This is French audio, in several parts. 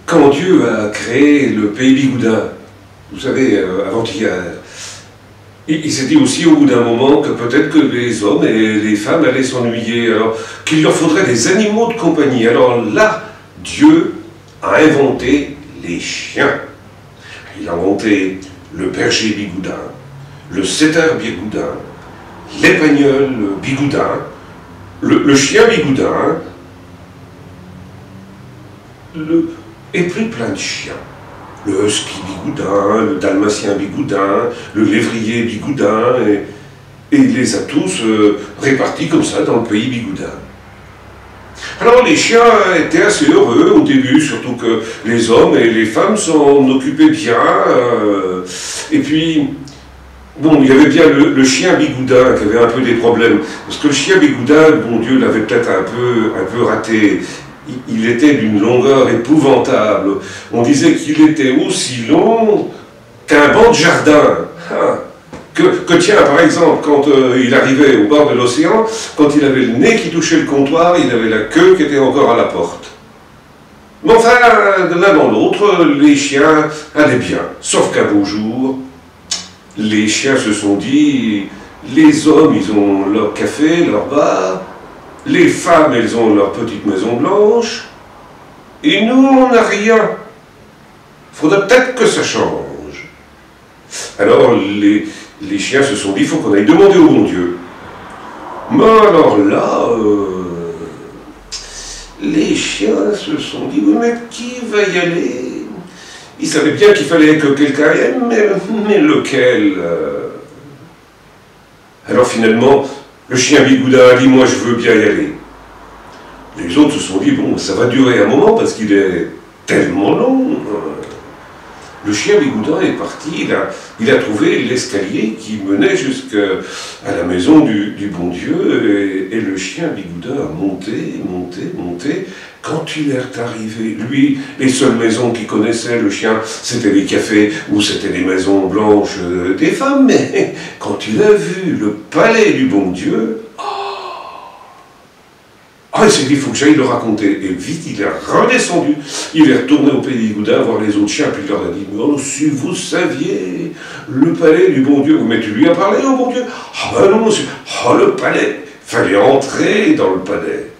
quand Dieu a créé le pays Bigoudin, vous savez, avant-hier, il s'est dit aussi au bout d'un moment que peut-être que les hommes et les femmes allaient s'ennuyer, alors qu'il leur faudrait des animaux de compagnie. Alors là, Dieu a inventé les chiens. Il a inventé le berger bigoudin, le setter bigoudin, l'épagnol bigoudin, le chien bigoudin, et puis plein de chiens. Le husky bigoudin, le dalmatien bigoudin, le lévrier bigoudin, et il les a tous répartis comme ça dans le pays bigoudin. Alors les chiens étaient assez heureux au début, surtout que les hommes et les femmes s'en occupaient bien. Et puis, bon, il y avait bien le chien bigoudin qui avait un peu des problèmes. Parce que le chien bigoudin, bon Dieu l'avait peut-être un peu raté. Il était d'une longueur épouvantable. On disait qu'il était aussi long qu'un banc de jardin. Que tiens, par exemple, quand il arrivait au bord de l'océan, quand il avait le nez qui touchait le comptoir, il avait la queue qui était encore à la porte. Mais enfin, de l'un dans l'autre, les chiens allaient bien. Sauf qu'un beau jour, les chiens se sont dit, les hommes, ils ont leur café, leur bar, les femmes, elles ont leur petite maison blanche, et nous, on n'a rien. Faudrait peut-être que ça change. Alors, les chiens se sont dit, il faut qu'on aille demander au bon Dieu. Mais alors là, les chiens se sont dit, oui, mais qui va y aller? Ils savaient bien qu'il fallait que quelqu'un y aille, mais lequel? Alors finalement, le chien bigoudin a dit, moi je veux bien y aller. Les autres se sont dit, bon, ça va durer un moment parce qu'il est tellement long. Le chien bigoudin est parti, il a trouvé l'escalier qui menait jusqu'à la maison du bon Dieu, et le chien bigoudin a monté. Quand il est arrivé, lui, les seules maisons qu'il connaissait, le chien, c'était les cafés ou c'était les maisons blanches des femmes, mais quand il a vu le palais du bon Dieu, il s'est dit, il faut que j'aille le raconter. Et vite, il est redescendu. Il est retourné au pays Bigoudin voir les autres chiens, puis il leur a dit, oh, si vous saviez, le palais du bon Dieu. Mais tu lui as parlé au bon Dieu? Ah ben non, monsieur. Oh, le palais. Fallait entrer dans le palais.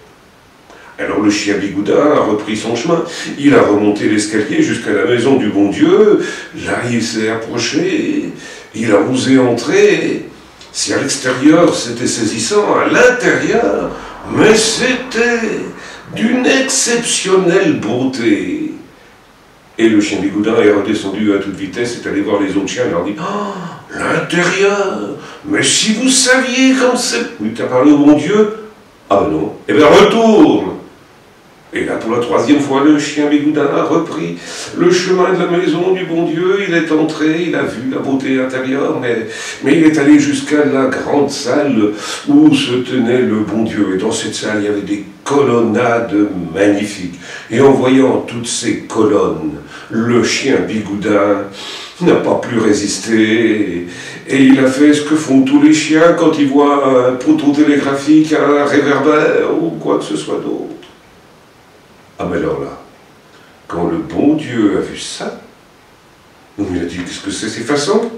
Alors le chien Bigoudin a repris son chemin. Il a remonté l'escalier jusqu'à la maison du bon Dieu. Là, il s'est approché. Il a osé entrer. Si à l'extérieur, c'était saisissant, à l'intérieur, mais c'était d'une exceptionnelle beauté. Et le chien Bigoudin est redescendu à toute vitesse, est allé voir les autres chiens et leur dit, oh, l'intérieur, mais si vous saviez comme c'est... Oui, t'as parlé au bon Dieu? Ah ben non. Eh bien retourne. Et là, pour la troisième fois, le chien Bigoudin a repris le chemin de la maison du bon Dieu. Il est entré, il a vu la beauté intérieure, mais il est allé jusqu'à la grande salle où se tenait le bon Dieu. Et dans cette salle, il y avait des colonnades magnifiques. Et en voyant toutes ces colonnes, le chien Bigoudin n'a pas pu résister. Et il a fait ce que font tous les chiens quand ils voient un poteau télégraphique, un réverbère ou quoi que ce soit d'autre. Ah mais alors là, quand le bon Dieu a vu ça, il a dit, qu'est-ce que c'est ces façons?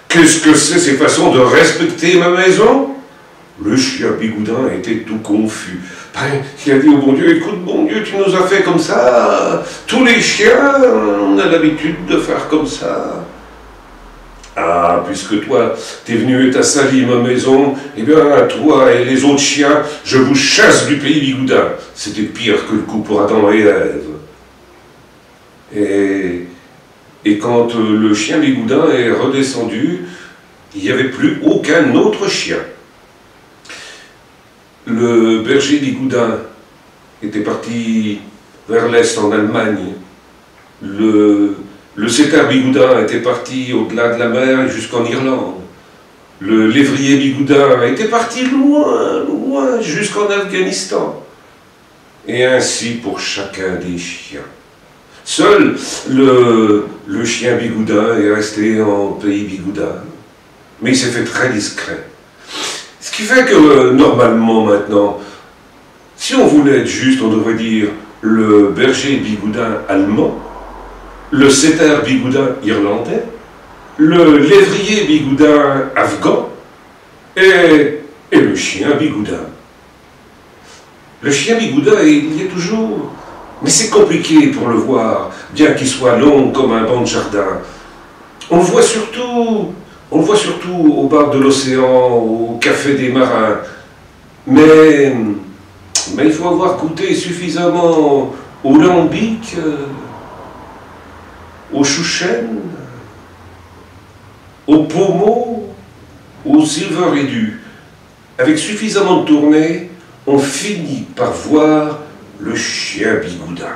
Qu'est-ce que c'est ces façons de respecter ma maison? Le chien Bigoudin était tout confus. Il a dit au bon Dieu, écoute bon Dieu, tu nous as fait comme ça, tous les chiens, on a l'habitude de faire comme ça. Ah, puisque toi, t'es venu et t'as sali ma maison, eh bien, toi et les autres chiens, je vous chasse du pays Bigoudin. C'était pire que le coup pour Adam et Ève. Et quand le chien Bigoudin est redescendu, il n'y avait plus aucun autre chien. Le berger Bigoudin était parti vers l'est en Allemagne. Le setter Bigoudin était parti au-delà de la mer jusqu'en Irlande. Le lévrier Bigoudin était parti loin, loin, jusqu'en Afghanistan. Et ainsi pour chacun des chiens. Seul le chien Bigoudin est resté en pays Bigoudin. Mais il s'est fait très discret. Ce qui fait que, normalement maintenant, si on voulait être juste, on devrait dire le berger Bigoudin allemand, le setter bigoudin irlandais, le lévrier bigoudin afghan et le chien bigoudin. Le chien bigoudin, il y est toujours, mais c'est compliqué pour le voir, bien qu'il soit long comme un banc de jardin. On le voit surtout au bord de l'océan, au café des marins. Mais il faut avoir goûté suffisamment au lambic, au chouchen, au pommeau, au silver édu. Avec suffisamment de tournées, on finit par voir le chien bigoudin.